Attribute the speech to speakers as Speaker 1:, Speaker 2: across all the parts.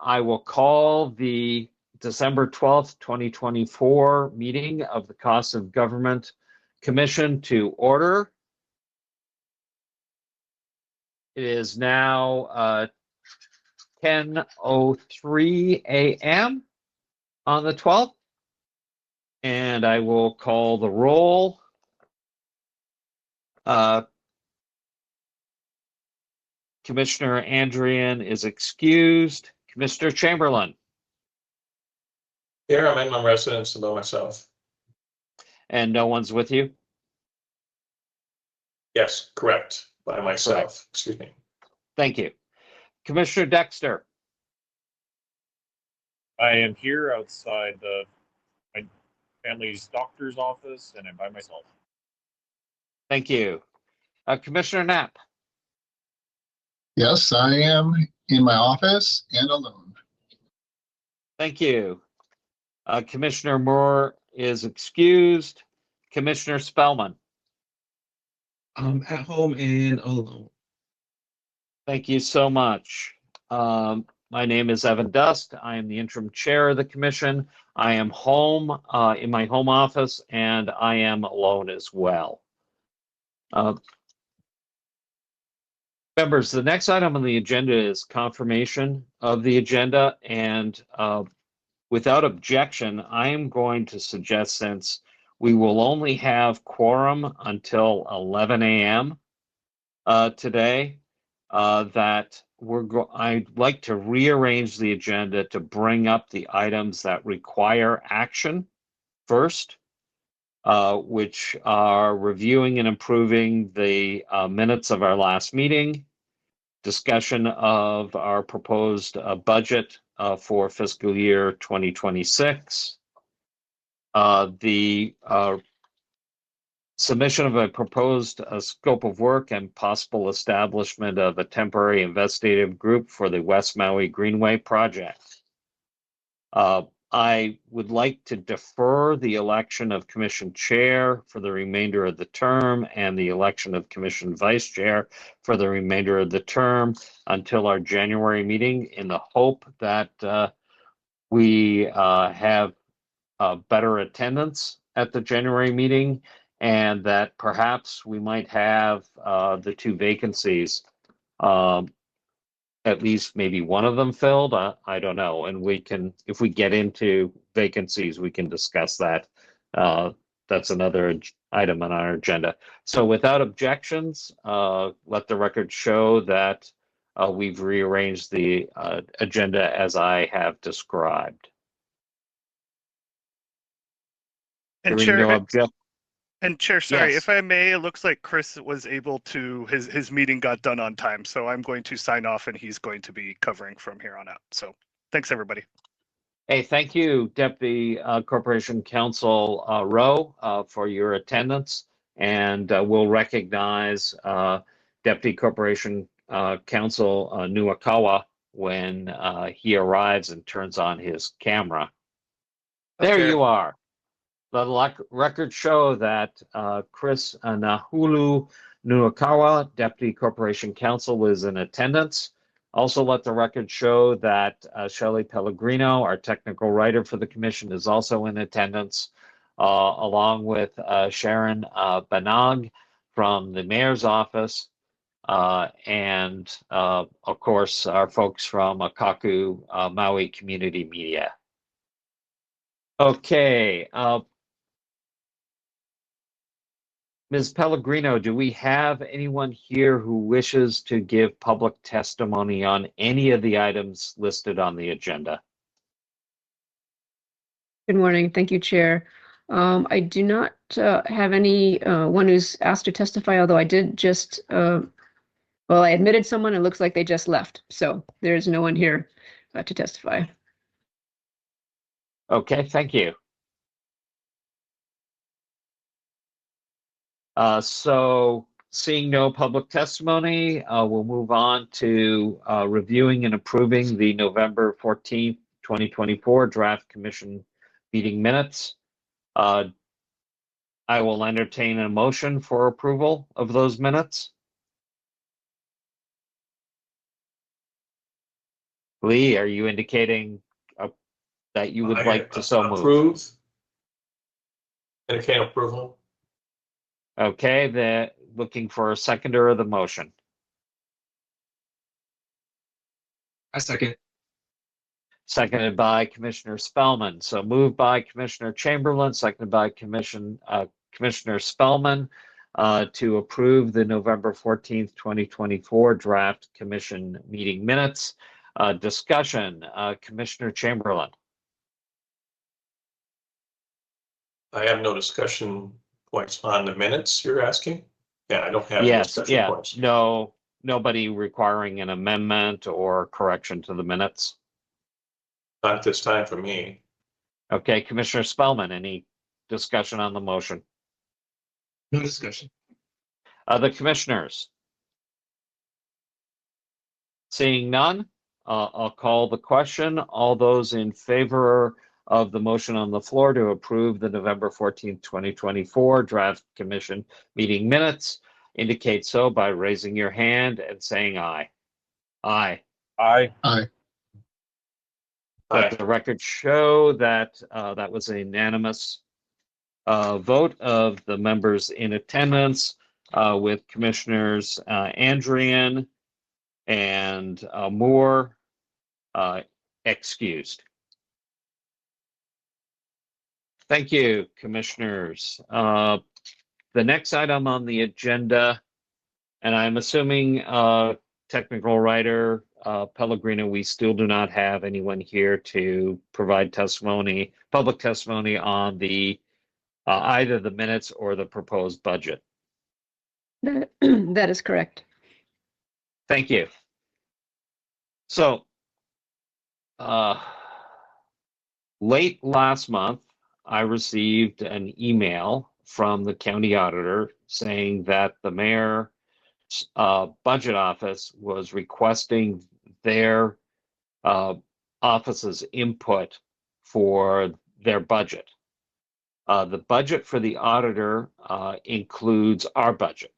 Speaker 1: I will call the December 12th, 2024 meeting of the Cost of Government Commission to order. It is now 10:03 a.m. on the 12th, and I will call the roll. Commissioner Andrian is excused. Commissioner Chamberlain.
Speaker 2: Here, I'm in my residence alone myself.
Speaker 1: And no one's with you?
Speaker 2: Yes, correct. By myself.
Speaker 1: Correct.
Speaker 2: Excuse me.
Speaker 1: Thank you. Commissioner Dexter.
Speaker 3: I am here outside my family's doctor's office, and I'm by myself.
Speaker 1: Thank you. Commissioner Knapp.
Speaker 4: Yes, I am in my office and alone.
Speaker 1: Thank you. Commissioner Moore is excused. Commissioner Spellman.
Speaker 5: At home and alone.
Speaker 1: Thank you so much. My name is Evan Dust. I am the interim chair of the commission. I am home in my home office, and I am alone as well. Members, the next item on the agenda is confirmation of the agenda, and without objection, I am going to suggest, since we will only have quorum until 11 a.m. Today, that I'd like to rearrange the agenda to bring up the items that require action first, which are reviewing and improving the minutes of our last meeting, discussion of our proposed budget for fiscal year 2026, the submission of a proposed scope of work and possible establishment of a temporary investigative group for the West Maui Greenway project. I would like to defer the election of commission chair for the remainder of the term and the election of commission vice chair for the remainder of the term until our January meeting, in the hope that we have better attendance at the January meeting, and that perhaps we might have the two vacancies, at least maybe one of them filled. I don't know. And we can, if we get into vacancies, we can discuss that. That's another item on our agenda. So without objections, let the record show that we've rearranged the agenda as I have described.
Speaker 6: And
Speaker 1: Hearing
Speaker 6: Chair, Chair, sorry,
Speaker 1: Yes.
Speaker 6: if I may, it looks like Chris was able to, his meeting got done on time, so I'm going to sign off and he's going to be covering from here on out. So thanks, everybody.
Speaker 1: Hey, thank you, Deputy Corporation Counsel Rowe, for your attendance, and we'll recognize Deputy Corporation Counsel Nuakawa when he arrives and turns on his camera. There
Speaker 2: Okay.
Speaker 1: you are. The records show that Chris Nahulu Nuakawa, Deputy Corporation Counsel, is in attendance. Also, let the record show that Shelley Pellegrino, our technical writer for the commission, is also in attendance, along with Sharon Banag from the mayor's office, and of course, our folks from Akaku Maui Community Media. Okay. Ms. Pellegrino, do we have anyone here who wishes to give public testimony on any of the items listed on the agenda?
Speaker 7: Good morning. Thank you, Chair. I do not have anyone who's asked to testify, although I did just, well, I admitted someone. It looks like they just left. So there's no one here to testify.
Speaker 1: Okay, thank you. So seeing no public testimony, we'll move on to reviewing and approving the November 14th, 2024 draft commission meeting minutes. I will entertain a motion for approval of those minutes. Lee, are you indicating that you would like to so move?
Speaker 2: Approve. Entertain approval.
Speaker 1: Okay, looking for a seconder of the motion.
Speaker 5: I second.
Speaker 1: Seconded by Commissioner Spellman. So moved by Commissioner Chamberlain, seconded by Commissioner Spellman to approve the November 14th, 2024 draft commission meeting minutes. Discussion, Commissioner Chamberlain.
Speaker 2: I have no discussion points on the minutes you're asking. Yeah, I don't have any
Speaker 1: Yes,
Speaker 2: discussion
Speaker 1: yeah,
Speaker 2: points.
Speaker 1: no, nobody requiring an amendment or correction to the minutes.
Speaker 2: Not this time for me.
Speaker 1: Okay, Commissioner Spellman, any discussion on the motion?
Speaker 5: No discussion.
Speaker 1: Other commissioners? Seeing none, I'll call the question. All those in favor of the motion on the floor to approve the November 14th, 2024 draft commission meeting minutes indicate so by raising your hand and saying aye. Aye.
Speaker 3: Aye.
Speaker 4: Aye.
Speaker 1: Let the record show that that was a unanimous vote of the members in attendance with Commissioners Andrian and Moore excused. Thank you, Commissioners. The next item on the agenda, and I'm assuming technical writer Pellegrino, we still do not have anyone here to provide testimony, public testimony on the either the minutes or the proposed budget.
Speaker 7: That is correct.
Speaker 1: Thank you. So, late last month, I received an email from the county auditor saying that the mayor's budget office was requesting their office's input for their budget. The budget for the auditor includes our budget.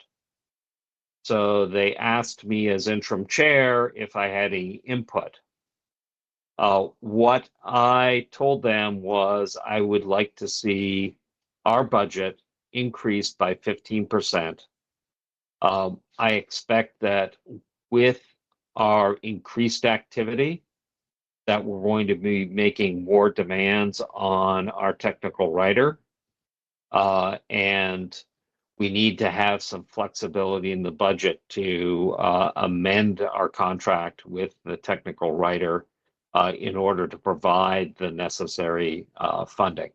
Speaker 1: So they asked me as interim chair if I had any input. What I told them was I would like to see our budget increased by 15%. I expect that with our increased activity, that we're going to be making more demands on our technical writer. And we need to have some flexibility in the budget to amend our contract with the technical writer in order to provide the necessary funding.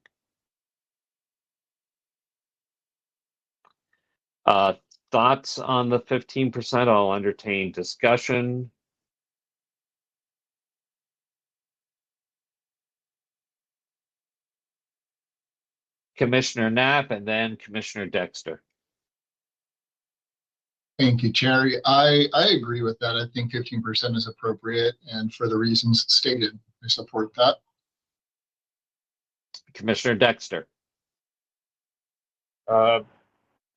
Speaker 1: Thoughts on the 15%? I'll entertain discussion. Commissioner Knapp and then Commissioner Dexter.
Speaker 4: Thank you, Chair. I agree with that. I think 15% is appropriate, and for the reasons stated, I support that.
Speaker 1: Commissioner Dexter.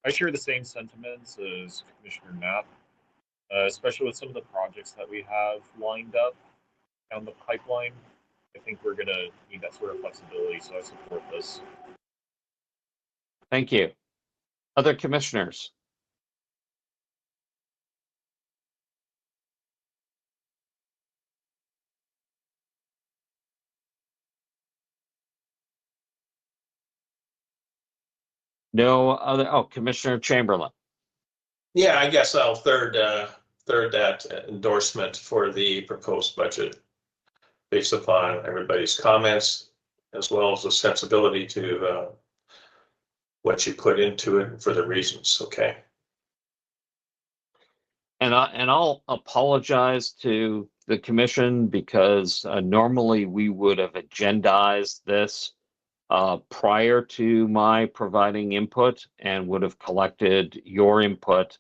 Speaker 3: I share the same sentiments as Commissioner Knapp, especially with some of the projects that we have lined up down the pipeline. I think we're going to need that sort of flexibility, so I support this.
Speaker 1: Thank you. Other commissioners? No other, oh, Commissioner Chamberlain.
Speaker 2: Yeah, I guess I'll third that endorsement for the proposed budget based upon everybody's comments as well as the sensibility to what you put into it for the reasons. Okay.
Speaker 1: And I'll apologize to the commission because normally we would have agendized this prior to my providing input and would have collected your input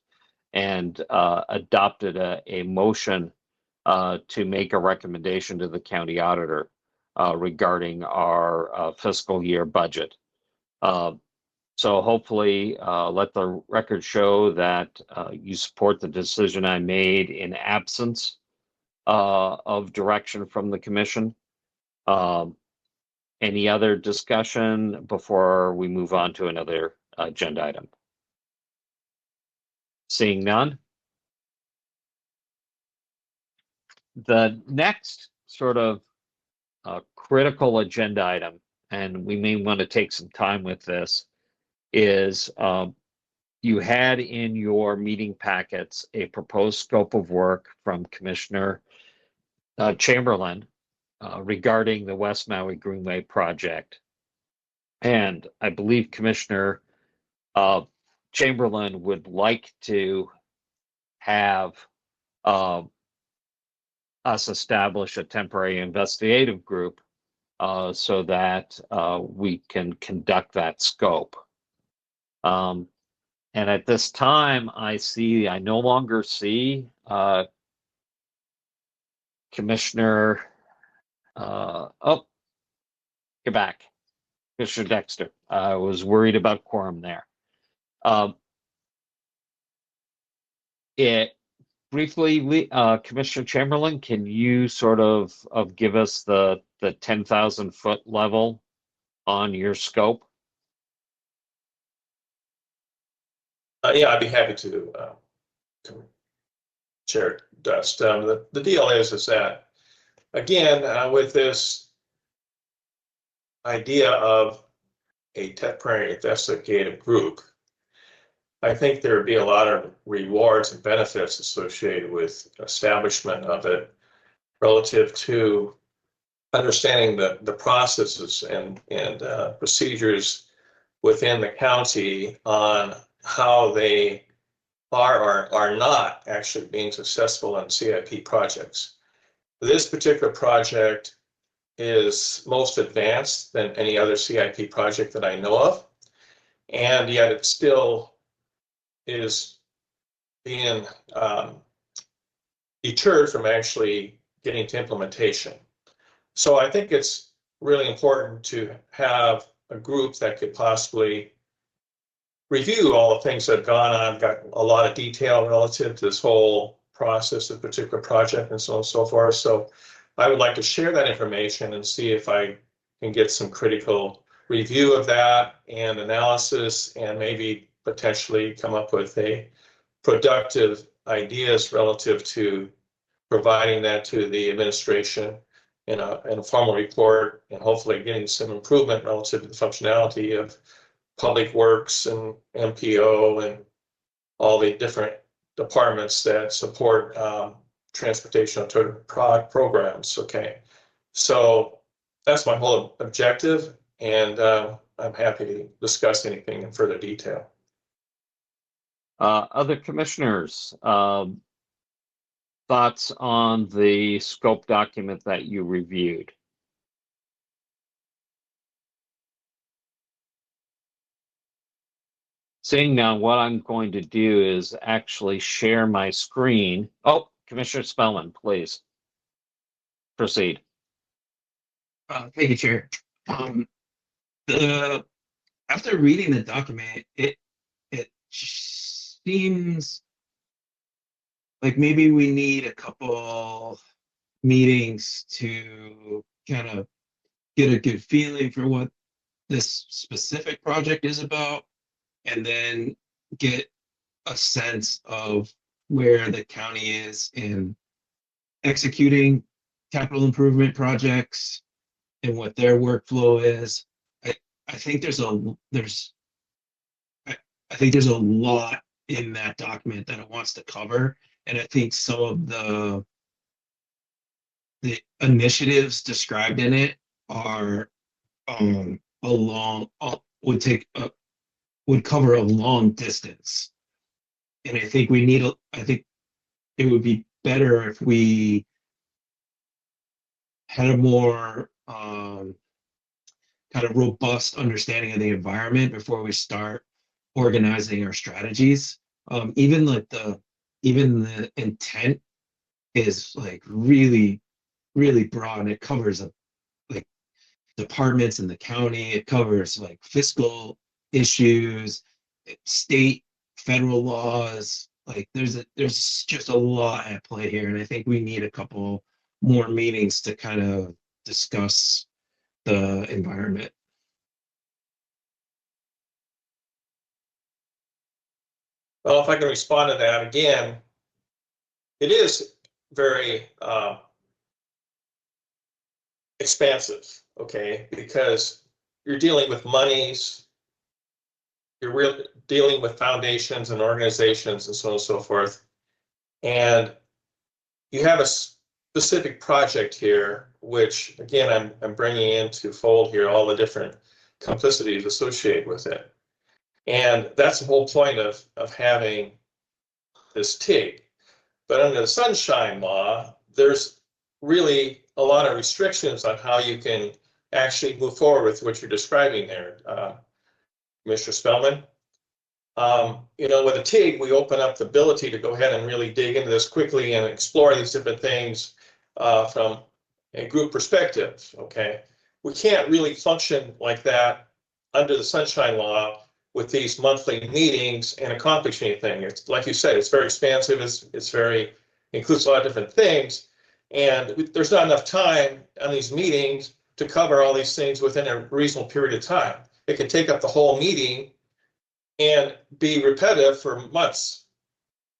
Speaker 1: and adopted a motion to make a recommendation to the county auditor regarding our fiscal year budget. So hopefully let the record show that you support the decision I made in absence of direction from the commission. Any other discussion before we move on to another agenda item? Seeing none. The next sort of critical agenda item, and we may want to take some time with this, is you had in your meeting packets a proposed scope of work from Commissioner Chamberlain regarding the West Maui Greenway project. And I believe Commissioner Chamberlain would like to have us establish a temporary investigative group so that we can conduct that scope. And at this time, I no longer see Commissioner, oh, you're back. Commissioner Dexter. I was worried about quorum there. Briefly, Commissioner Chamberlain, can you sort of give us the 10,000 foot level on your scope?
Speaker 2: Yeah, I'd be happy to, Chair Dust. The deal is that, again, with this idea of a temporary investigative group, I think there would be a lot of rewards and benefits associated with establishment of it relative to understanding the processes and procedures within the county on how they are or are not actually being successful in CIP projects. This particular project is most advanced than any other CIP project that I know of, and yet it still is being deterred from actually getting to implementation. So I think it's really important to have a group that could possibly review all the things that have gone on, got a lot of detail relative to this whole process, a particular project, and so on and so forth. So I would like to share that information and see if I can get some critical review of that and analysis, and maybe potentially come up with a productive ideas relative to providing that to the administration in a formal report, and hopefully getting some improvement relative to the functionality of Public Works and MPO and all the different departments that support transportation alternative programs. Okay, so that's my whole objective, and I'm happy to discuss anything in further detail.
Speaker 1: Other commissioners, thoughts on the scope document that you reviewed? Seeing now, what I'm going to do is actually share my screen. Oh, Commissioner Spellman, please proceed.
Speaker 5: Thank you, Chair. After reading the document, it seems like maybe we need a couple meetings to kind of get a good feeling for what this specific project is about, and then get a sense of where the county is in executing capital improvement projects and what their workflow is. I think there's a lot in that document that it wants to cover, and I think some of the initiatives described in it are would cover a long distance, and I think it would be better if we had a more kind of robust understanding of the environment before we start organizing our strategies. Even the intent is like really broad, and it covers like departments in the county. It covers like fiscal issues, state, federal laws, Like there's just a lot at play here, and I think we need a couple more meetings to kind of discuss the environment.
Speaker 2: Well, if I can respond to that again, it is very expansive, okay? Because you're dealing with monies, you're dealing with foundations and organizations and so on and so forth. And you have a specific project here, which again, I'm bringing into fold here all the different complicities associated with it. And that's the whole point of having this TIG. But under the Sunshine Law, there's really a lot of restrictions on how you can actually move forward with what you're describing there, Mr. Spellman. With a TIG, we open up the ability to go ahead and really dig into this quickly and explore these different things from a group perspective, okay? We can't really function like that under the Sunshine Law with these monthly meetings and accomplish anything. It's like you said, it's very expansive, it's very, includes a lot of different things, and there's not enough time on these meetings to cover all these things within a reasonable period of time. It can take up the whole meeting and be repetitive for months.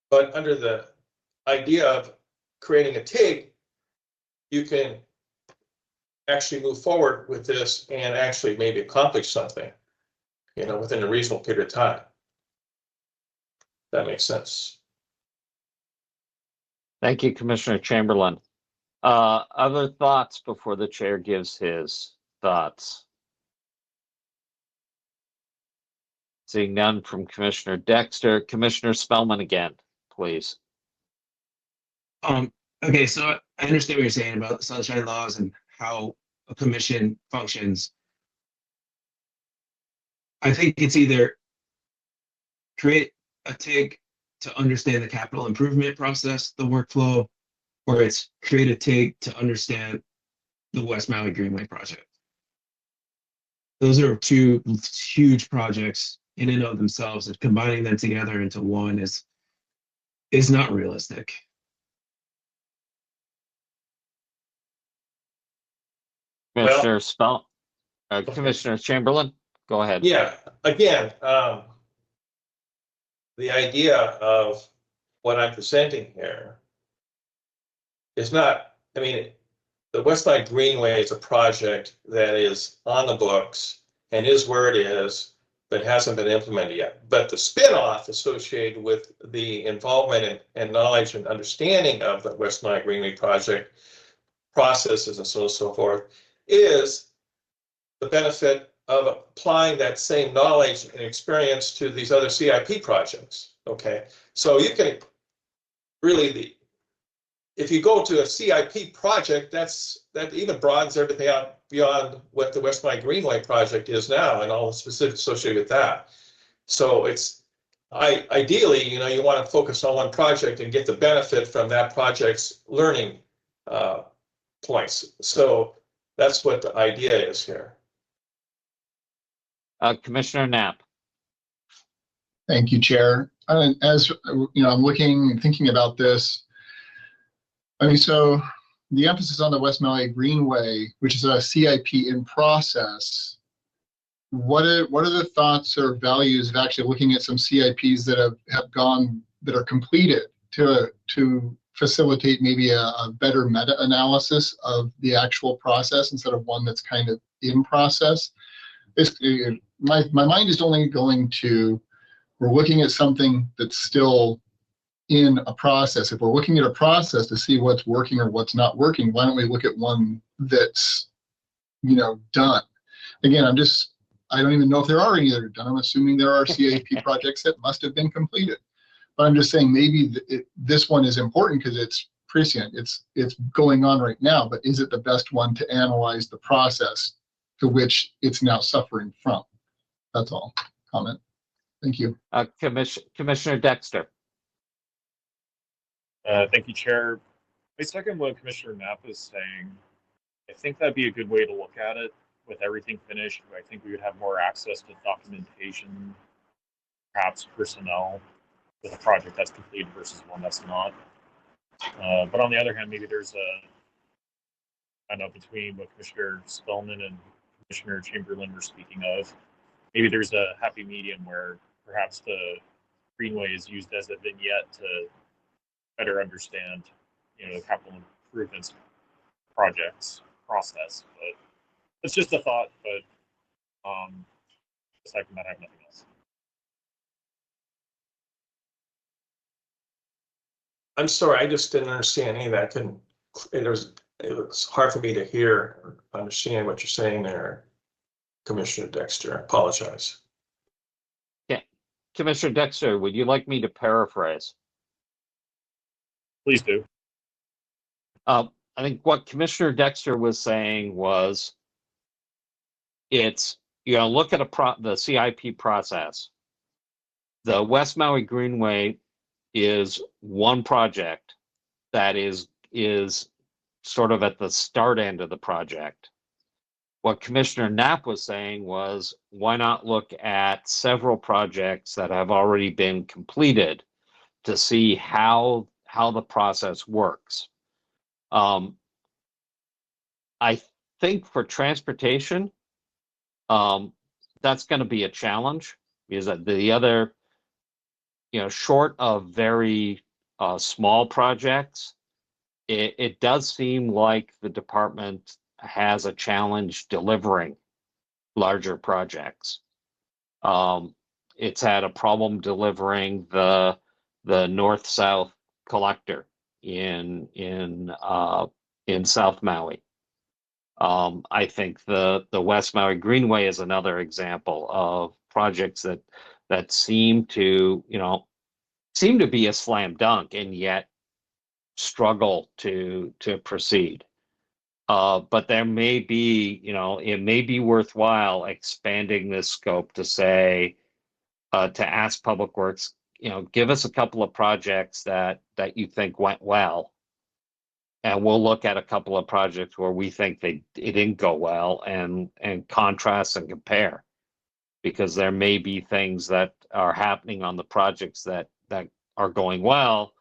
Speaker 2: But under the idea of creating a TIG, you can actually move forward with this and actually maybe accomplish something, within a reasonable period of time. That makes sense.
Speaker 1: Thank you, Commissioner Chamberlain. Other thoughts before the chair gives his thoughts? Seeing none from Commissioner Dexter. Commissioner Spellman again, please.
Speaker 5: Okay, so I understand what you're saying about sunshine laws and how a commission functions. I think it's either create a TIG to understand the capital improvement process, the workflow, or it's create a TIG to understand the West Maui Greenway project. Those are two huge projects in and of themselves, and combining them together into one is not realistic.
Speaker 1: Commissioner Chamberlain, go ahead.
Speaker 2: Yeah, again, the idea of what I'm presenting here is not, the West Maui Greenway is a project that is on the books and is where it is, but hasn't been implemented yet. But the spinoff associated with the involvement and knowledge and understanding of the West Maui Greenway project processes and so on and so forth is the benefit of applying that same knowledge and experience to these other CIP projects, okay? So you can really, if you go to a CIP project, that even broadens everything out beyond what the West Maui Greenway project is now and all the specifics associated with that. So it's, ideally, you want to focus on one project and get the benefit from that project's learning points. So that's what the idea is here.
Speaker 1: Commissioner Knapp.
Speaker 4: Thank you, Chair. As I'm looking and thinking about this. So the emphasis on the West Maui Greenway, which is a CIP in process. What are the thoughts or values of actually looking at some CIPs that are completed to facilitate maybe a better meta-analysis of the actual process instead of one that's kind of in process? My mind is only going to, we're looking at something that's still in a process. If we're looking at a process to see what's working or what's not working, why don't we look at one that's, done? Again, I don't even know if there are any that are done. I'm assuming there are CIP projects that must have been completed. But I'm just saying maybe this one is important because it's prescient. It's going on right now, but is it the best one to analyze the process to which it's now suffering from? That's all. Comment. Thank you.
Speaker 1: Commissioner Dexter.
Speaker 3: Thank you, Chair. I second what Commissioner Knapp is saying. I think that'd be a good way to look at it with everything finished. I think we would have more access to documentation, perhaps personnel, with a project that's completed versus one that's not. But on the other hand, maybe there's I know between what Commissioner Spellman and Commissioner Chamberlain were speaking of, maybe there's a happy medium where perhaps the greenway is used as a vignette to better understand, the capital improvements projects process. But it's just a thought. But aside from that, I have nothing else.
Speaker 2: I'm sorry, I just didn't understand any of that. It was hard for me to hear or understand what you're saying there, Commissioner Dexter. I apologize.
Speaker 1: Yeah, Commissioner Dexter, would you like me to paraphrase?
Speaker 3: Please do.
Speaker 1: I think what Commissioner Dexter was saying was, it's, look at the CIP process. The West Maui Greenway is one project that is sort of at the start end of the project. What Commissioner Knapp was saying was, why not look at several projects that have already been completed to see how the process works. I think for transportation, that's going to be a challenge, because the other, short of very small projects, it does seem like the department has a challenge delivering larger projects. It's had a problem delivering the north-south collector in South Maui. I think the West Maui Greenway is another example of projects that seem to be a slam dunk and yet struggle to proceed. But there may be, it may be worthwhile expanding this scope to say, to ask Public Works, give us a couple of projects that you think went well, and we'll look at a couple of projects where we think it didn't go well, and contrast and compare, because there may be things that are happening on the projects that are going well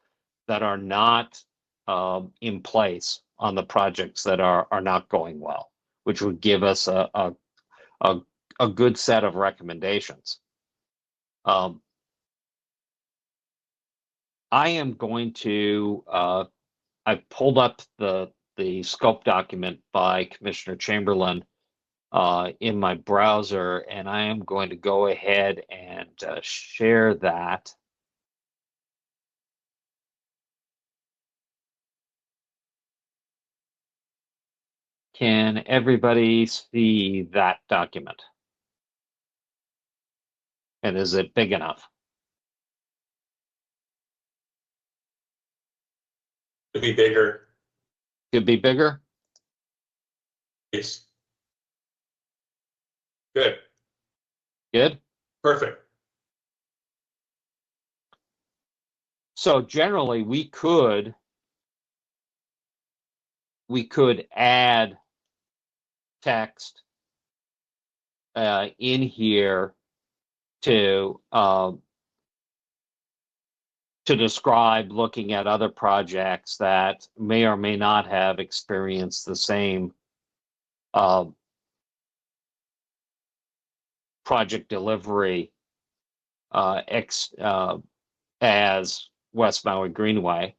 Speaker 1: that are not in place on the projects that are not going well, which would give us a good set of recommendations. I am going to, I pulled up the scope document by Commissioner Chamberlain in my browser, and I am going to go ahead and share that. Can everybody see that document? And is it big enough?
Speaker 2: To be bigger,
Speaker 1: Could be bigger?
Speaker 2: yes. Good,
Speaker 1: Good.
Speaker 2: perfect.
Speaker 1: So generally, we could add text in here to describe looking at other projects that may or may not have experienced the same project delivery as West Maui Greenway.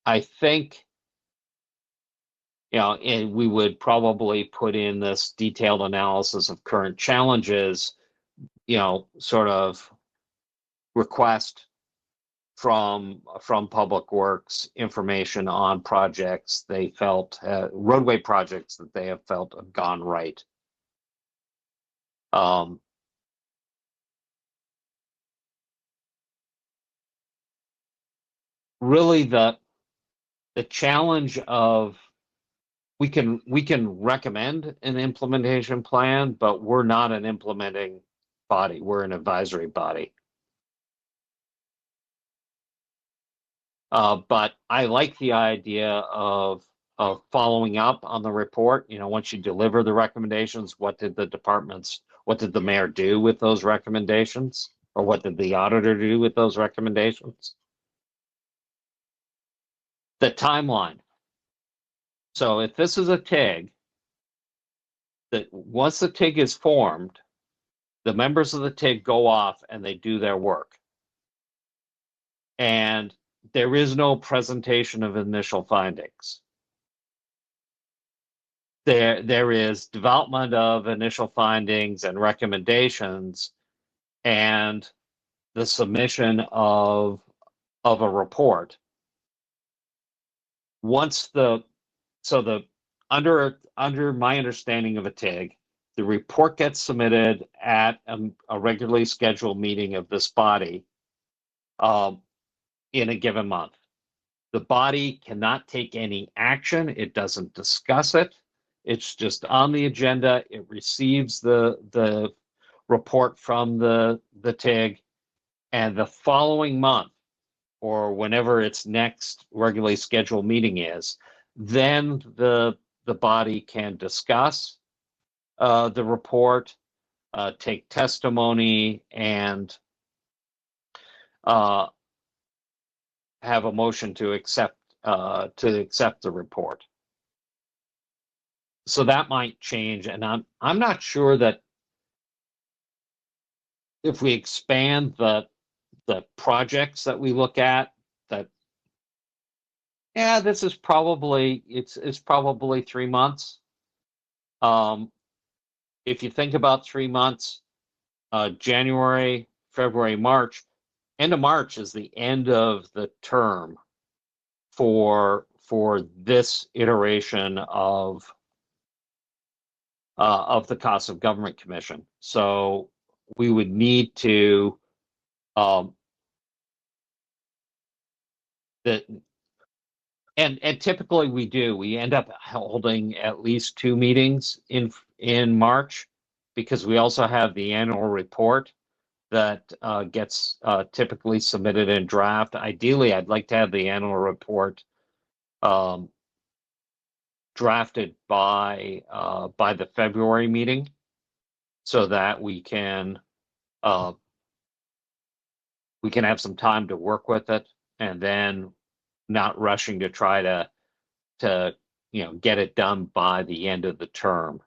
Speaker 1: I think, and we would probably put in this detailed analysis of current challenges, sort of request from Public Works information on projects they felt, roadway projects that they have felt have gone right. Really, the challenge of, we can recommend an implementation plan, but we're not an implementing body. We're an advisory body. But I like the idea of following up on the report. Once you deliver the recommendations, what did the mayor do with those recommendations? Or what did the auditor do with those recommendations? The timeline. So if this is a TIG, that once the TIG is formed, the members of the TIG go off and they do their work. And there is no presentation of initial findings. There is development of initial findings and recommendations and the submission of a report. Under my understanding of a TIG, the report gets submitted at a regularly scheduled meeting of this body in a given month. The body cannot take any action. It doesn't discuss it. It's just on the agenda. It receives the report from the TIG, and the following month, or whenever its next regularly scheduled meeting is, then the body can discuss the report, take testimony, and have a motion to accept the report. So that might change, and I'm not sure that if we expand the projects that we look at, that this is probably it's probably 3 months. If you think about 3 months, January, February, March, end of March is the end of the term for this iteration of the Cost of Government Commission. So we would need to and typically we end up holding at least 2 meetings in March, because we also have the annual report that gets typically submitted in draft. Ideally, I'd like to have the annual report drafted by the February meeting, so that we can have some time to work with it, and then not rushing to try to get it done by the end of the term.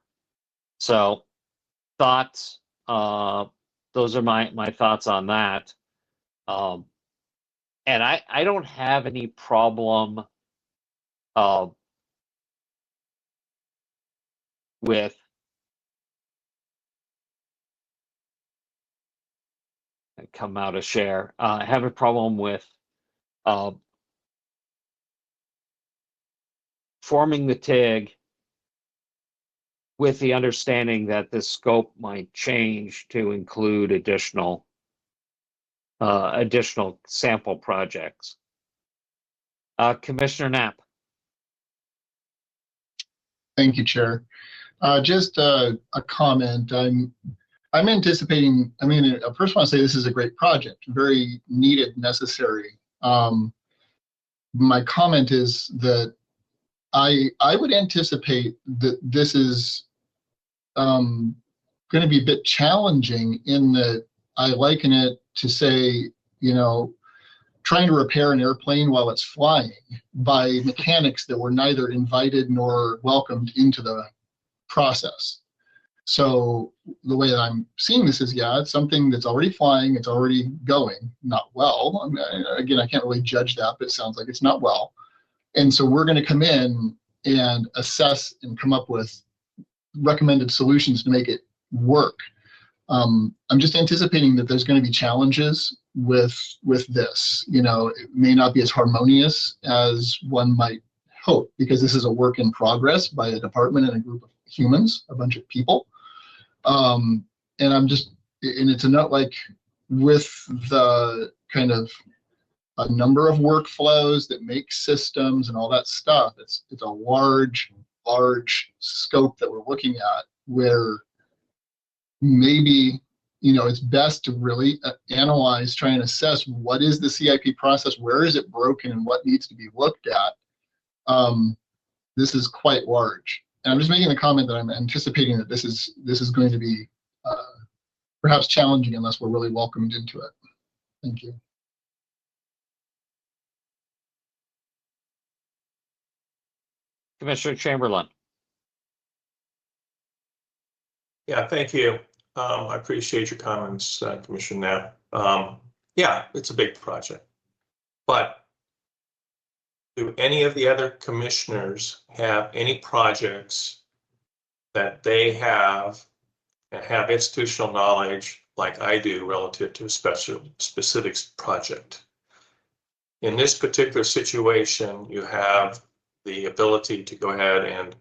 Speaker 1: So thoughts, those are my thoughts on that. And I don't have any problem with come out of share. I have a problem with forming the TIG with the understanding that the scope might change to include additional sample projects. Commissioner Knapp.
Speaker 4: Thank you, Chair. Just a comment. I'm anticipating. I mean, I first want to say this is a great project, very needed, necessary. My comment is that I would anticipate that this is going to be a bit challenging, in that I liken it to, say, trying to repair an airplane while it's flying by mechanics that were neither invited nor welcomed into the process. So the way that I'm seeing this is, it's something that's already flying, it's already going, not well. I mean, again, I can't really judge that, but it sounds like it's not well. And so we're going to come in and assess and come up with recommended solutions to make it work. I'm just anticipating that there's going to be challenges with this. It may not be as harmonious as one might hope, because this is a work in progress by a department and a group of humans, a bunch of people. And it's a note, like, with the kind of a number of workflows that make systems and all that stuff, it's a large scope that we're looking at, where maybe it's best to really analyze, try and assess what is the CIP process, where is it broken, and what needs to be looked at. this is quite large. And I'm just making a comment that I'm anticipating that this is going to be perhaps challenging unless we're really welcomed into it. Thank you.
Speaker 1: Commissioner Chamberlain.
Speaker 2: Yeah, thank you. I appreciate your comments, Commissioner Knapp. Yeah, it's a big project. But do any of the other commissioners have any projects that they have and have institutional knowledge like I do relative to a specific project? In this particular situation, you have the ability to go ahead and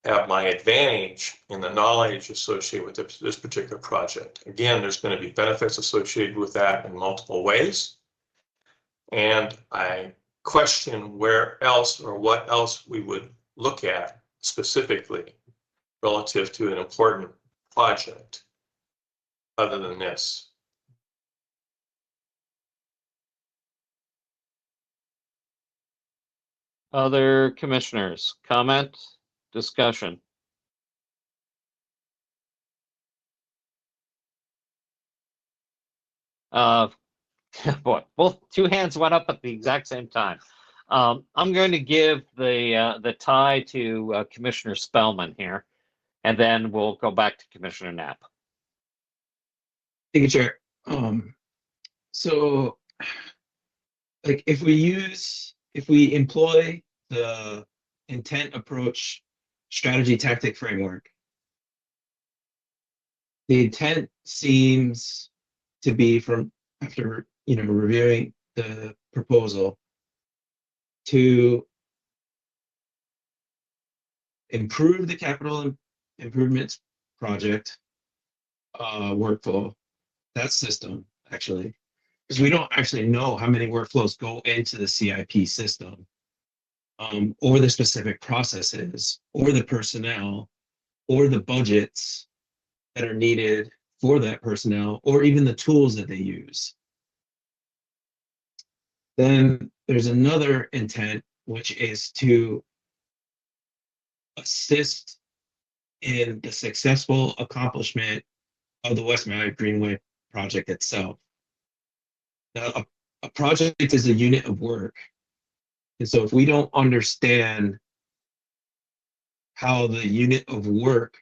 Speaker 2: have my advantage in the knowledge associated with this particular project. Again, there's going to be benefits associated with that in multiple ways. And I question where else or what else we would look at specifically relative to an important project other than this.
Speaker 1: Other commissioners, comment, discussion? Boy, both two hands went up at the exact same time. I'm going to give the tie to Commissioner Spellman here, and then we'll go back to Commissioner Knapp.
Speaker 5: Thank you, Chair. So, like, if we employ the intent, approach, strategy, tactic framework, the intent seems to be, from after reviewing the proposal, to improve the capital improvements project workflow, that system, actually, because we don't actually know how many workflows go into the CIP system, or the specific processes, or the personnel, or the budgets that are needed for that personnel, or even the tools that they use. Then there's another intent, which is to assist in the successful accomplishment of the West Maui Greenway project itself. Now, a project is a unit of work. And so if we don't understand how the unit of work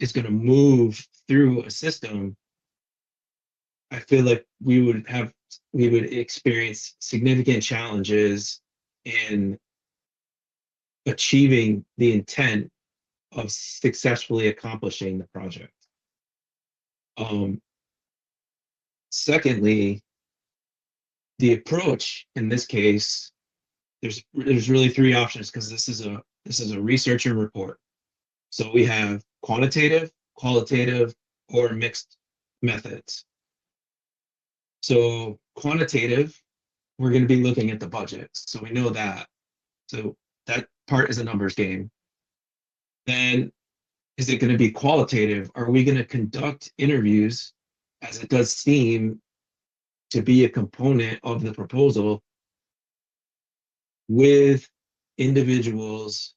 Speaker 5: is going to move through a system, I feel like we would experience significant challenges in achieving the intent of successfully accomplishing the project. Secondly, the approach in this case, there's really three options, because this is a researcher report. So we have quantitative, qualitative, or mixed methods. So quantitative, we're going to be looking at the budget. So we know that. So that part is a numbers game. Then is it going to be qualitative? Are we going to conduct interviews, as it does seem to be a component of the proposal, with individuals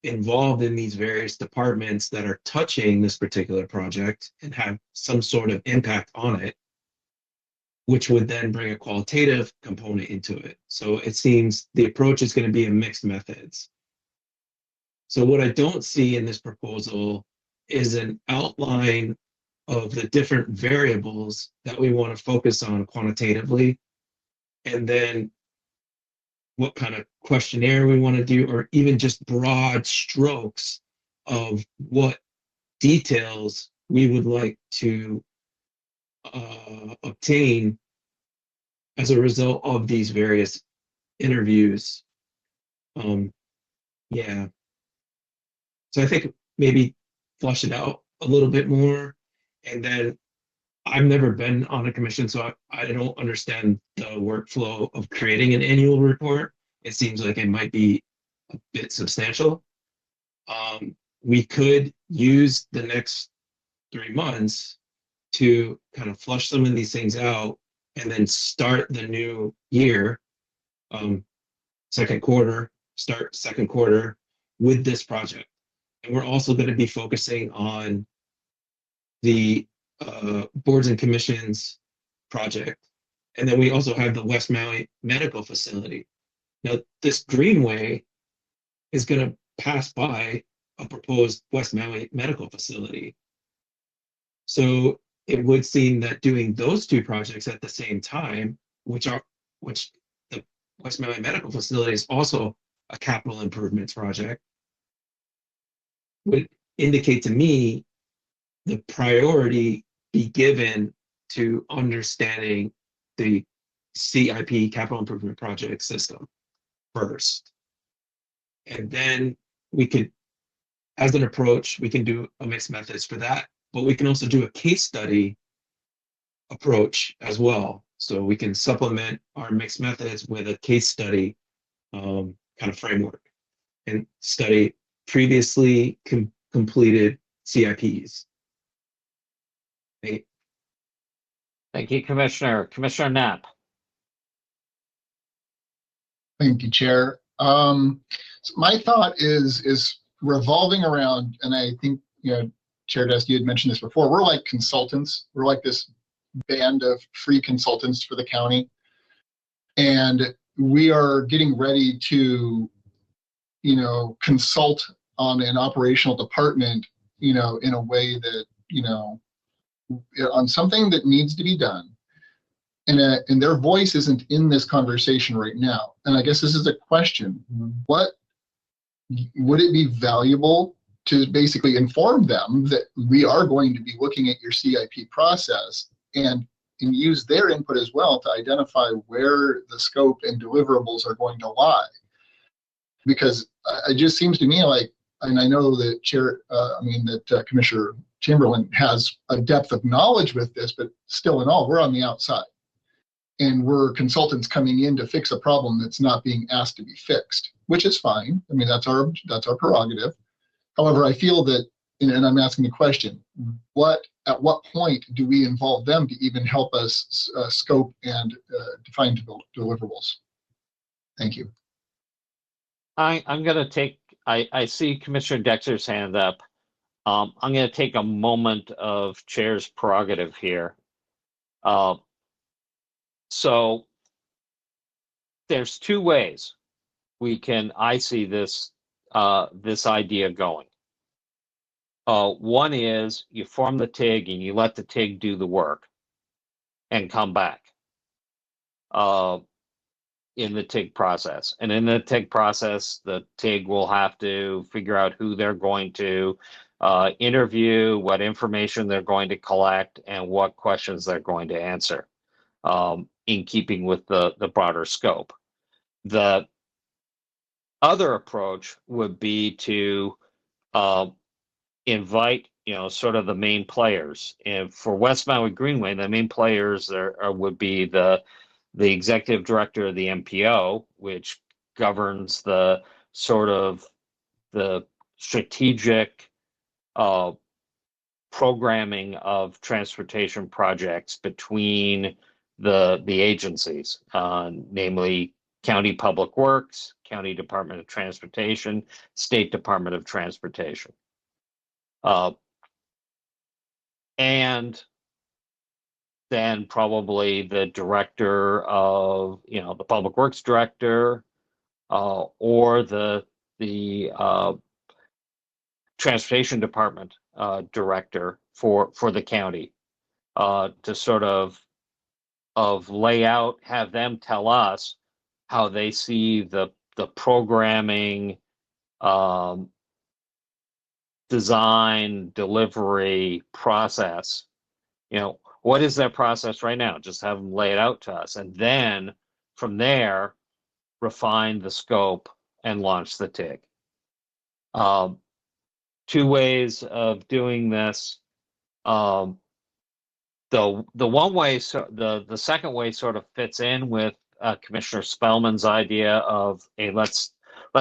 Speaker 5: involved in these various departments that are touching this particular project and have some sort of impact on it, which would then bring a qualitative component into it. So it seems the approach is going to be a mixed methods. So what I don't see in this proposal is an outline of the different variables that we want to focus on quantitatively, and then what kind of questionnaire we want to do, or even just broad strokes of what details we would like to obtain as a result of these various interviews. Yeah. So I think maybe flush it out a little bit more. And then I've never been on a commission, so I don't understand the workflow of creating an annual report. It seems like it might be a bit substantial. We could use the next 3 months to kind of flush some of these things out, and then start the new year, second quarter, start second quarter with this project. And we're also going to be focusing on the boards and commissions project. And then we also have the West Maui Medical Facility. Now, this greenway is going to pass by a proposed West Maui Medical Facility. So it would seem that doing those two projects at the same time, which the West Maui Medical Facility is also a capital improvements project, would indicate to me the priority be given to understanding the CIP, capital improvement project system, first. And then we could, as an approach, we can do a mixed methods for that, but we can also do a case study approach as well. So we can supplement our mixed methods with a case study kind of framework and study previously completed CIPs.
Speaker 1: Thank you, Commissioner. Commissioner Knapp.
Speaker 4: Thank you, Chair. So my thought is revolving around, and I think, Chair Desk, you had mentioned this before, we're like consultants. We're like this band of free consultants for the county. And we are getting ready to, consult on an operational department, in a way that, on something that needs to be done. And their voice isn't in this conversation right now. And I guess this is a question. What would it be valuable to basically inform them that we are going to be looking at your CIP process and use their input as well to identify where the scope and deliverables are going to lie? Because it just seems to me like, and I know that Commissioner Chamberlain has a depth of knowledge with this, but still in all, we're on the outside. And we're consultants coming in to fix a problem that's not being asked to be fixed, which is fine. I mean, that's our prerogative. However, I feel that, and I'm asking the question, at what point do we involve them to even help us scope and define deliverables? Thank you.
Speaker 1: I'm going to take, I see Commissioner Dexter's hand up. I'm going to take a moment of Chair's prerogative here. So there's two ways I see this idea going. One is you form the TIG and you let the TIG do the work and come back in the TIG process. And in the TIG process, the TIG will have to figure out who they're going to interview, what information they're going to collect, and what questions they're going to answer, in keeping with the broader scope. The other approach would be to invite, sort of the main players. And for West Maui Greenway, the main players would be the executive director of the MPO, which governs the sort of the strategic programming of transportation projects between the agencies, namely County Public Works, County Department of Transportation, State Department of Transportation. And then probably the director of, the Public Works director, or the Transportation Department director for the county, to sort of lay out, have them tell us how they see the programming, design, delivery process. What is that process right now? Just have them lay it out to us. And then from there, refine the scope and launch the TIG. Two ways of doing this. The one way, the second way sort of fits in with Commissioner Spellman's idea of, hey, let's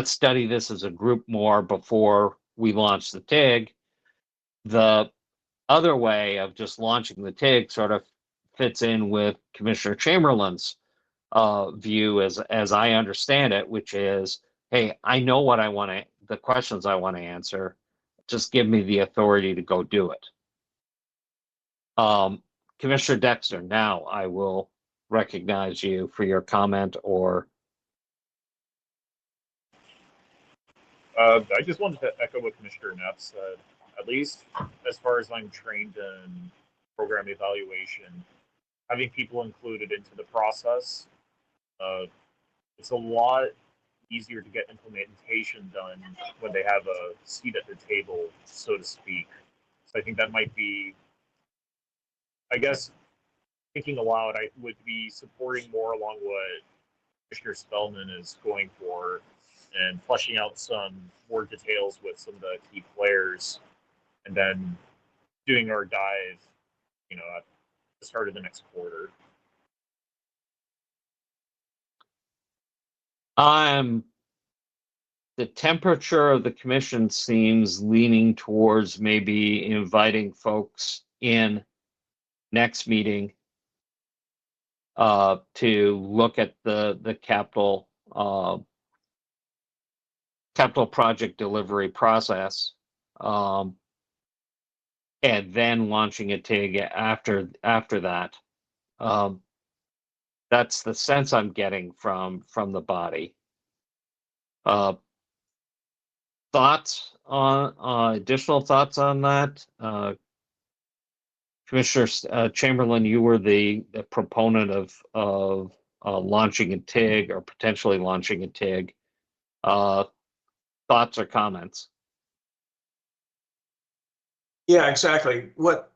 Speaker 1: study this as a group more before we launch the TIG. The other way of just launching the TIG sort of fits in with Commissioner Chamberlain's view, as I understand it, which is hey, I know what I want to, the questions I want to answer. Just give me the authority to go do it. Commissioner Dexter, now I will recognize you for your comment or.
Speaker 3: I just wanted to echo what Commissioner Knapp said. At least as far as I'm trained in program evaluation, having people included into the process, it's a lot easier to get implementation done when they have a seat at the table, so to speak. So I think that might be, I guess, thinking aloud, I would be supporting more along what Commissioner Spellman is going for and fleshing out some more details with some of the key players and then doing our dive, at the start of the next quarter.
Speaker 1: The temperature of the commission seems leaning towards maybe inviting folks in next meeting to look at the capital project delivery process, and then launching a TIG after that. That's the sense I'm getting from the body. Thoughts on additional thoughts on that? Commissioner Chamberlain, you were the proponent of launching a TIG or potentially launching a TIG. Thoughts or comments?
Speaker 2: Yeah, exactly. What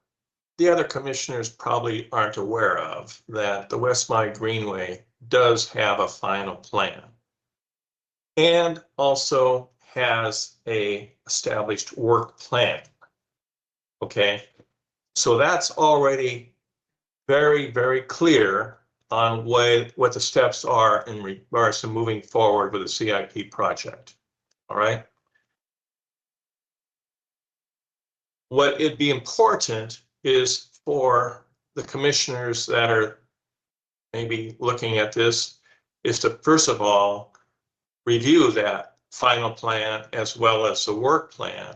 Speaker 2: the other commissioners probably aren't aware of, that the West Maui Greenway does have a final plan and also has a established work plan. Okay, so that's already very, very clear on what the steps are in regards to moving forward with the CIP project. All right. What it'd be important is for the commissioners that are maybe looking at this is to first of all review that final plan as well as the work plan,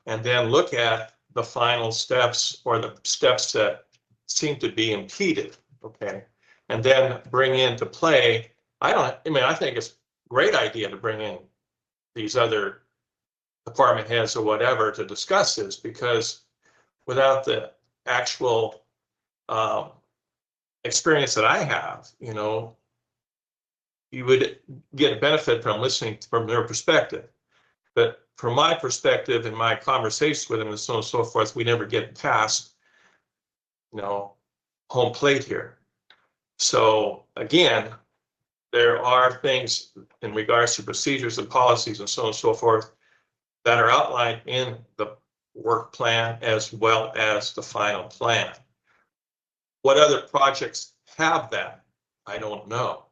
Speaker 2: and then look at the final steps or the steps that seem to be impeded. Okay, and then bring into play. I think it's a great idea to bring in these other department heads or whatever to discuss this, because without the actual experience that I have, you would get a benefit from listening from their perspective. But from my perspective and my conversations with them and so on and so forth, we never get past, home plate here. So again, there are things in regards to procedures and policies and so on and so forth that are outlined in the work plan as well as the final plan. What other projects have that? I don't know.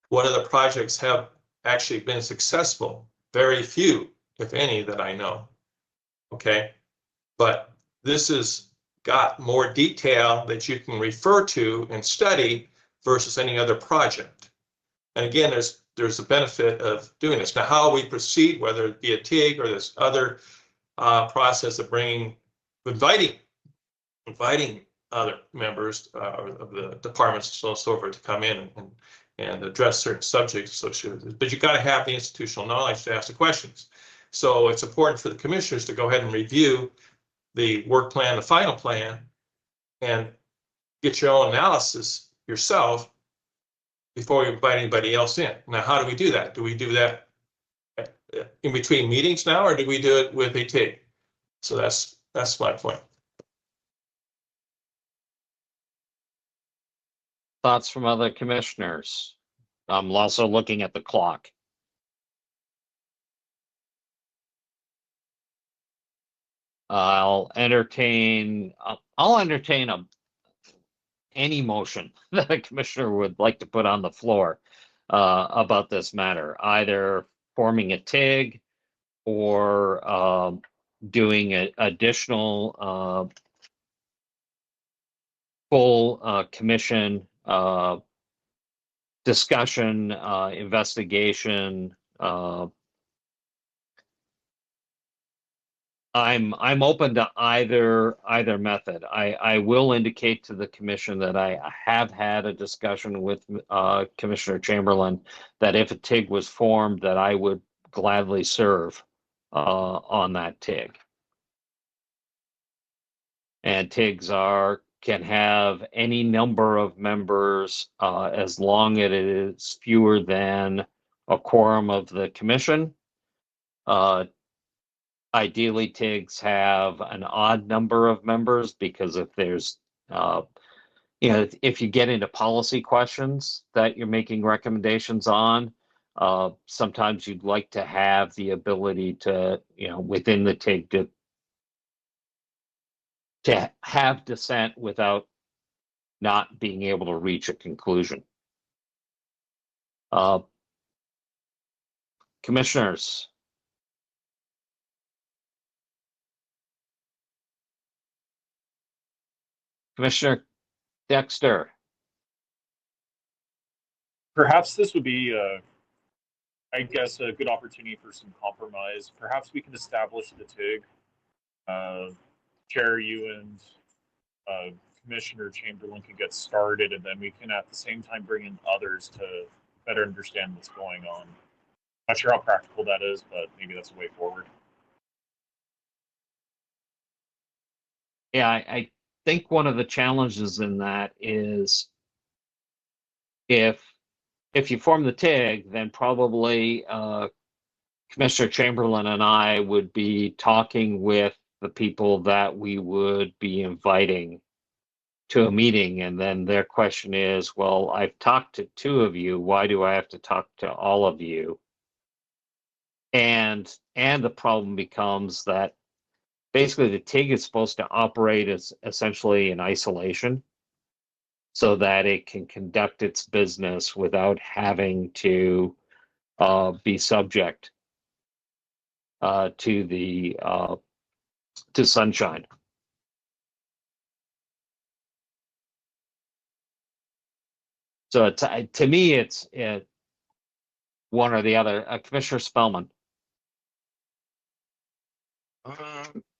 Speaker 2: What other projects have actually been successful? Very few, if any, that I know. Okay, but this has got more detail that you can refer to and study versus any other project. And again, there's a benefit of doing this. Now, how we proceed, whether it be a TIG or this other process of inviting other members of the departments and so on and so forth to come in and address certain subjects associated with it. But you got to have the institutional knowledge to ask the questions. So it's important for the commissioners to go ahead and review the work plan, the final plan, and get your own analysis yourself before you invite anybody else in. Now, how do we do that? Do we do that in between meetings now, or do we do it with a TIG? So that's my point.
Speaker 1: Thoughts from other commissioners? I'm also looking at the clock. I'll entertain any motion that a commissioner would like to put on the floor about this matter, either forming a TIG or doing an additional full commission discussion, investigation, I'm open to either method. I will indicate to the commission that I have had a discussion with Commissioner Chamberlain that if a TIG was formed, that I would gladly serve on that TIG. And TIGs can have any number of members as long as it is fewer than a quorum of the commission. Ideally, TIGs have an odd number of members because if there's, if you get into policy questions that you're making recommendations on, sometimes you'd like to have the ability to, within the TIG to have dissent without not being able to reach a conclusion. Commissioners. Commissioner Dexter.
Speaker 3: Perhaps this would be, I guess, a good opportunity for some compromise. Perhaps we can establish the TIG. Chair, you and Commissioner Chamberlain can get started, and then we can at the same time bring in others to better understand what's going on. Not sure how practical that is, but maybe that's a way forward.
Speaker 1: Yeah, I think one of the challenges in that is if you form the TIG, then probably Commissioner Chamberlain and I would be talking with the people that we would be inviting to a meeting, and then their question is, well, I've talked to two of you, why do I have to talk to all of you? And the problem becomes that basically the TIG is supposed to operate as essentially in isolation so that it can conduct its business without having to be subject to sunshine. So to me, it's one or the other. Commissioner Spellman.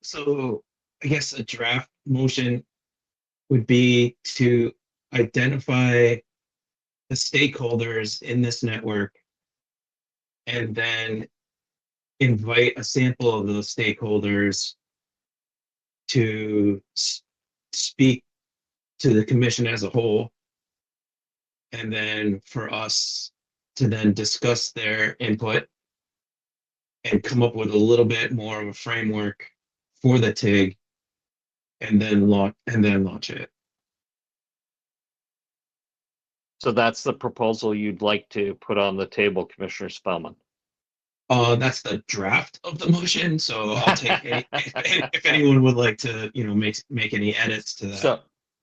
Speaker 5: So I guess a draft motion would be to identify the stakeholders in this network and then invite a sample of those stakeholders to speak to the commission as a whole, and then for us to then discuss their input and come up with a little bit more of a framework for the TIG, and then launch it.
Speaker 1: So that's the proposal you'd like to put on the table, Commissioner Spellman.
Speaker 5: That's the draft of the motion. So I'll take if anyone would like to, make any edits to that.
Speaker 1: So,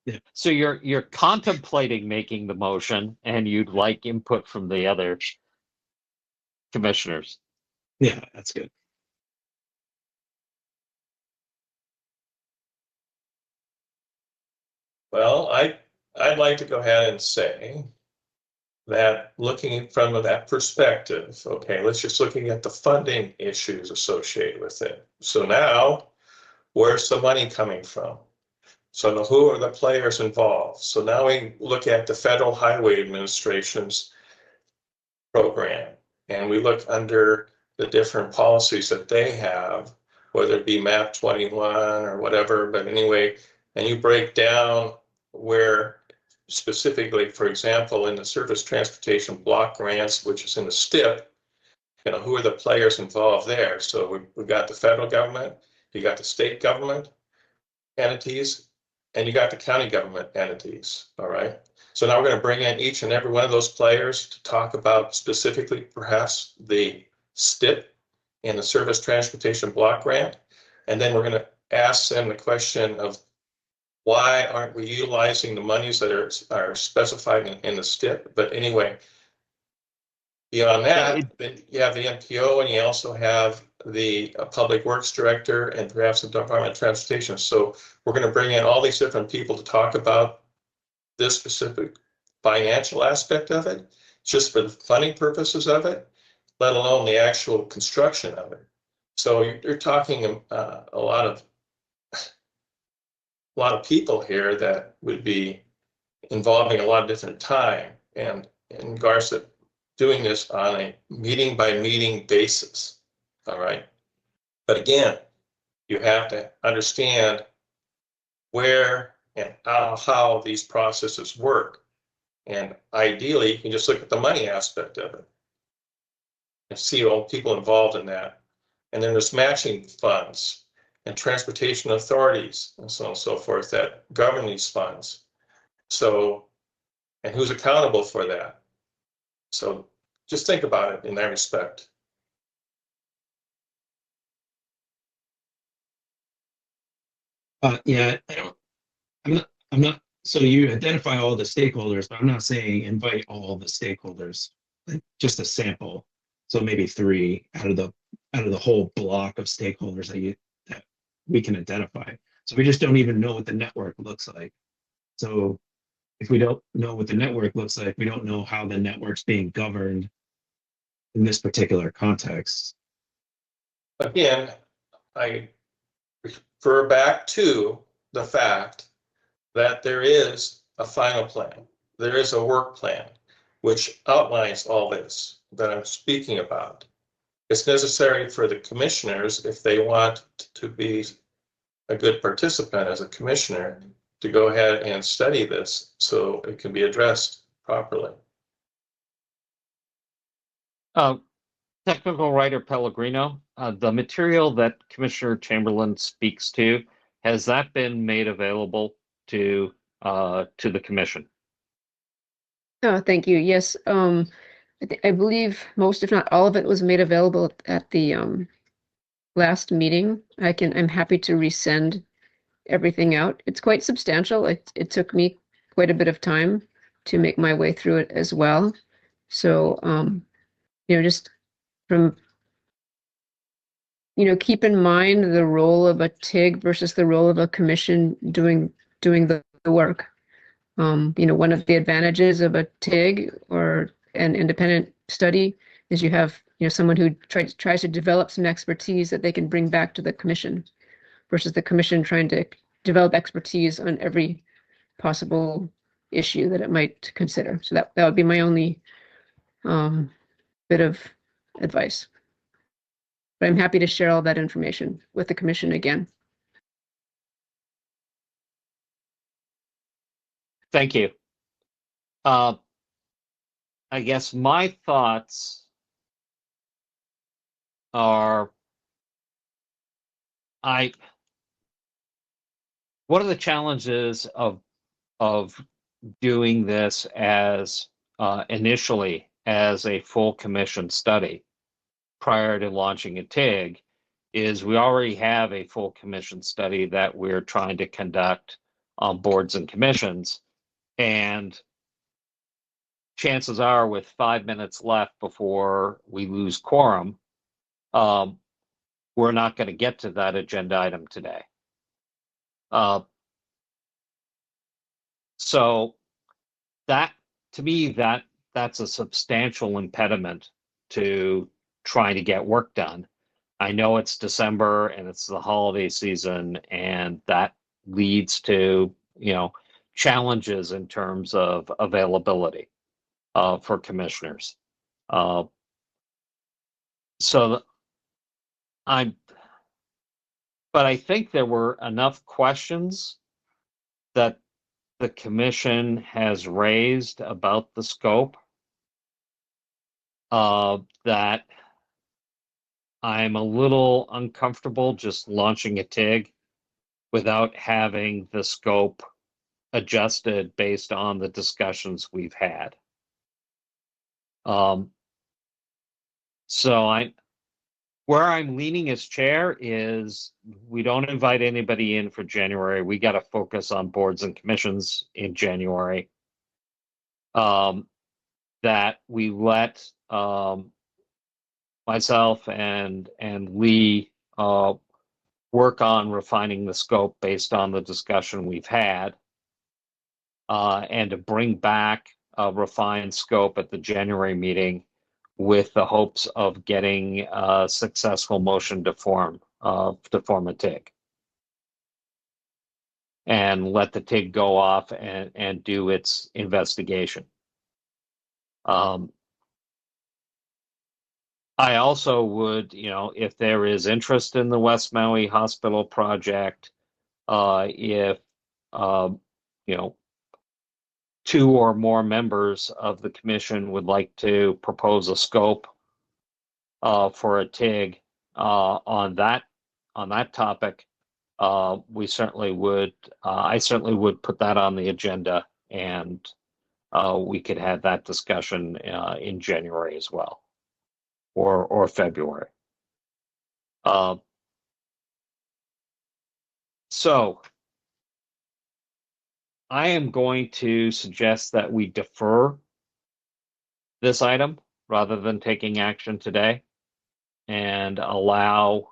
Speaker 5: yeah.
Speaker 1: So you're contemplating making the motion, and you'd like input from the other commissioners.
Speaker 5: Yeah, that's good.
Speaker 2: Well, I'd like to go ahead and say that looking from that perspective, okay, let's just looking at the funding issues associated with it. So now, where's the money coming from? So now who are the players involved? So now we look at the Federal Highway Administration's program, and we look under the different policies that they have, whether it be MAP 21 or whatever, but anyway, and you break down where specifically, for example, in the Surface Transportation Block Grants, which is in the STIP, who are the players involved there? So we've got the federal government, you got the state government entities, and you got the county government entities, all right? So now we're going to bring in each and every one of those players to talk about specifically perhaps the STIP and the Surface Transportation Block Grant. And then we're going to ask them the question of why aren't we utilizing the monies that are specified in the STIP? But anyway, beyond that, then you have the MPO, and you also have the Public Works Director and perhaps the Department of Transportation. So we're going to bring in all these different people to talk about this specific financial aspect of it, just for the funding purposes of it. let alone the actual construction of it. So you're talking a lot of people here that would be involving a lot of different time, and in regards to doing this on a meeting by meeting basis. All right. But again, you have to understand where and how these processes work. And ideally, you can just look at the money aspect of it and see all people involved in that. And then there's matching funds and transportation authorities and so on and so forth that govern these funds. So, and who's accountable for that? So just think about it in that respect.
Speaker 5: Yeah, I'm not, so you identify all the stakeholders, but I'm not saying invite all the stakeholders, like just a sample. So maybe 3 out of the whole block of stakeholders that we can identify. So we just don't even know what the network looks like. So if we don't know what the network looks like, we don't know how the network's being governed in this particular context.
Speaker 2: Again, I refer back to the fact that there is a final plan. There is a work plan which outlines all this that I'm speaking about. It's necessary for the commissioners, if they want to be a good participant as a commissioner, to go ahead and study this so it can be addressed properly.
Speaker 1: Technical writer Pellegrino, the material that Commissioner Chamberlain speaks to, has that been made available to the commission?
Speaker 7: Oh, thank you. Yes, I believe most, if not all of it, was made available at the last meeting. I'm happy to resend everything out. It's quite substantial. It took me quite a bit of time to make my way through it as well. So, just from, keep in mind the role of a TIG versus the role of a commission doing the work. One of the advantages of a TIG or an independent study is you have, someone who tries to develop some expertise that they can bring back to the commission versus the commission trying to develop expertise on every possible issue that it might consider. So that would be my only bit of advice. But I'm happy to share all that information with the commission again.
Speaker 1: Thank you. I guess my thoughts are, one of the challenges of doing this as initially as a full commission study prior to launching a TIG is we already have a full commission study that we're trying to conduct on boards and commissions. And chances are, with 5 minutes left before we lose quorum, we're not going to get to that agenda item today. So that, to me, that's a substantial impediment to trying to get work done. I know it's December and it's the holiday season, and that leads to, challenges in terms of availability for commissioners. But I think there were enough questions that the commission has raised about the scope that I'm a little uncomfortable just launching a TIG without having the scope adjusted based on the discussions we've had. So where I'm leaning as chair is we don't invite anybody in for January. We got to focus on boards and commissions in January. That we let myself and Lee work on refining the scope based on the discussion we've had, and to bring back a refined scope at the January meeting with the hopes of getting a successful motion to form a TIG. And let the TIG go off and do its investigation. I also would, if there is interest in the West Maui Hospital project, if, two or more members of the commission would like to propose a scope for a TIG on that topic, we certainly would. I certainly would put that on the agenda, and we could have that discussion in January as well, or February. So I am going to suggest that we defer this item rather than taking action today, and allow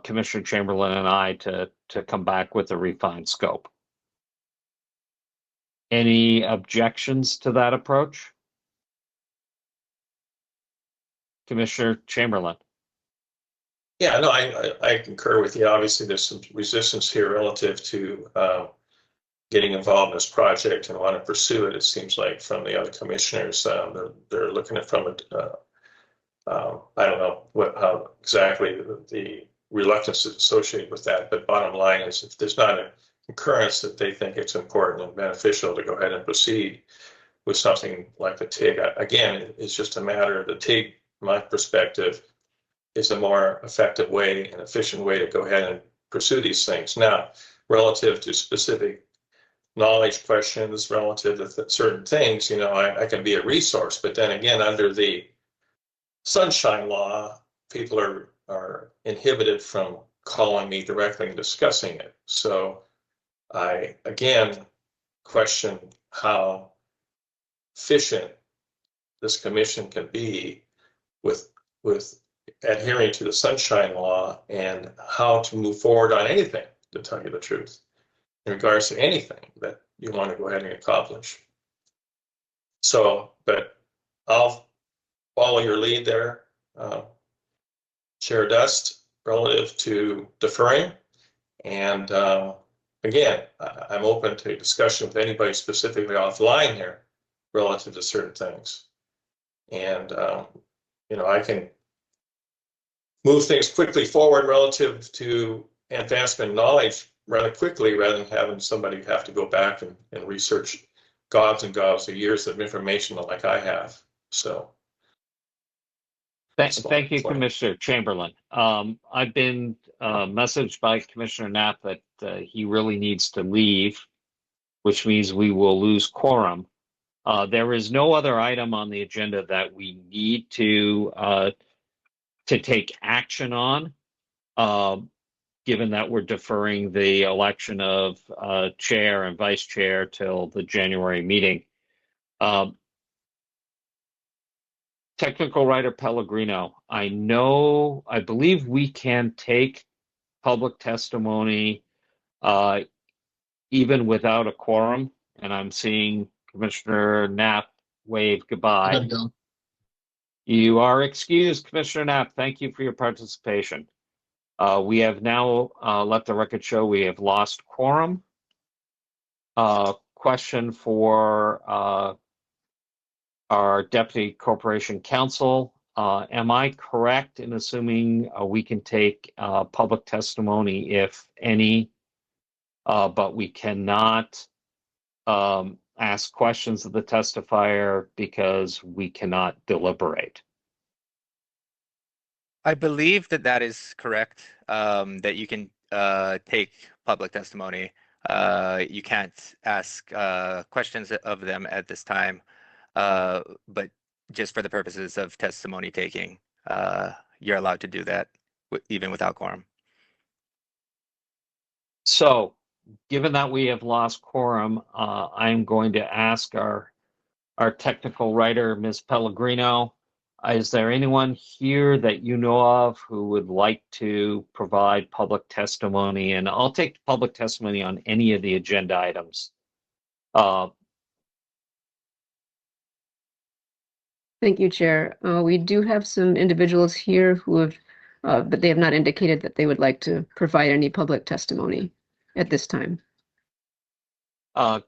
Speaker 1: Commissioner Chamberlain and I to come back with a refined scope. Any objections to that approach? Commissioner Chamberlain?
Speaker 2: Yeah, no, I concur with you. Obviously, there's some resistance here relative to getting involved in this project and want to pursue it. It seems like from the other commissioners, they're looking at it from I don't know how exactly the reluctance is associated with that, but bottom line is, if there's not a concurrence that they think it's important and beneficial to go ahead and proceed with something like the TIG, again, it's just a matter of the TIG, from my perspective, is a more effective way and efficient way to go ahead and pursue these things. Now, relative to specific knowledge questions, relative to certain things, I can be a resource, but then again, under the Sunshine Law, people are inhibited from calling me directly and discussing it. So I, again, question how efficient this commission can be with adhering to the Sunshine Law, and how to move forward on anything, to tell you the truth, in regards to anything that you want to go ahead and accomplish. So, but I'll follow your lead there, Chair Dust, relative to deferring. And again, I'm open to discussion with anybody specifically offline here relative to certain things. And, I can move things quickly forward relative to advancement knowledge rather quickly, rather than having somebody have to go back and research gobs and gobs of years of information like I have. So.
Speaker 1: Thank you, Commissioner Chamberlain. I've been messaged by Commissioner Knapp that he really needs to leave, which means we will lose quorum. There is no other item on the agenda that we need to take action on, given that we're deferring the election of chair and vice chair till the January meeting. Technical writer Pellegrino, I believe we can take public testimony even without a quorum, and I'm seeing Commissioner Knapp wave
Speaker 4: I
Speaker 1: goodbye.
Speaker 4: gotta go.
Speaker 1: You are excused, Commissioner Knapp. Thank you for your participation. We have now let the record show we have lost quorum. Question for our Deputy Corporation Counsel. Am I correct in assuming we can take public testimony, if any, but we cannot ask questions of the testifier because we cannot deliberate?
Speaker 8: I believe that is correct, that you can take public testimony. You can't ask questions of them at this time, but just for the purposes of testimony taking, you're allowed to do that even without quorum.
Speaker 1: So, given that we have lost quorum, I'm going to ask our technical writer, Ms. Pellegrino, is there anyone here that you know of who would like to provide public testimony? And I'll take public testimony on any of the agenda items.
Speaker 7: Thank you, Chair. We do have some individuals here who have, but they have not indicated that they would like to provide any public testimony at this time.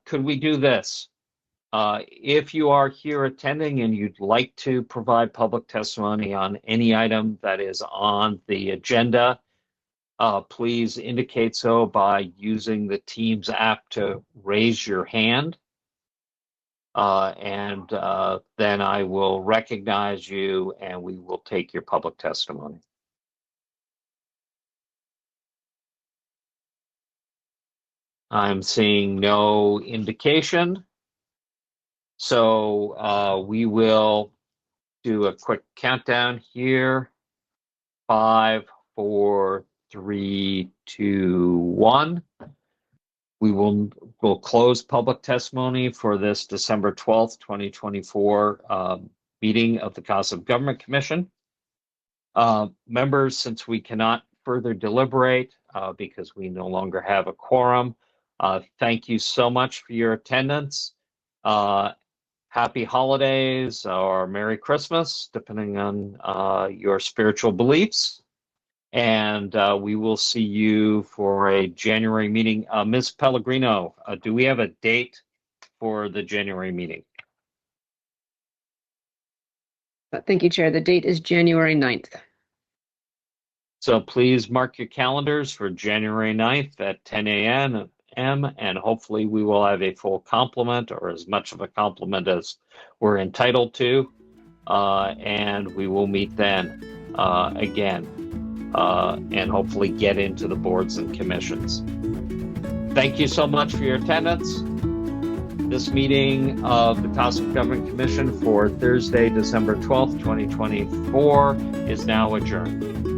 Speaker 1: Could we do this? If you are here attending and you'd like to provide public testimony on any item that is on the agenda, please indicate so by using the Teams app to raise your hand. And then I will recognize you and we will take your public testimony. I'm seeing no indication. So we will do a quick countdown here. 5, 4, 3, 2, 1. We'll close public testimony for this December 12th, 2024 meeting of the Cost of Government Commission. Members, since we cannot further deliberate because we no longer have a quorum, thank you so much for your attendance. Happy holidays or Merry Christmas, depending on your spiritual beliefs. And we will see you for a January meeting. Ms. Pellegrino, do we have a date for the January meeting?
Speaker 7: Thank you, Chair. The date is January 9th.
Speaker 1: So please mark your calendars for January 9th at 10 a.m. and hopefully we will have a full complement or as much of a complement as we're entitled to. And we will meet then again. And hopefully get into the boards and commissions. Thank you so much for your attendance. This meeting of the Cost of Government Commission for Thursday, December 12th, 2024 is now adjourned.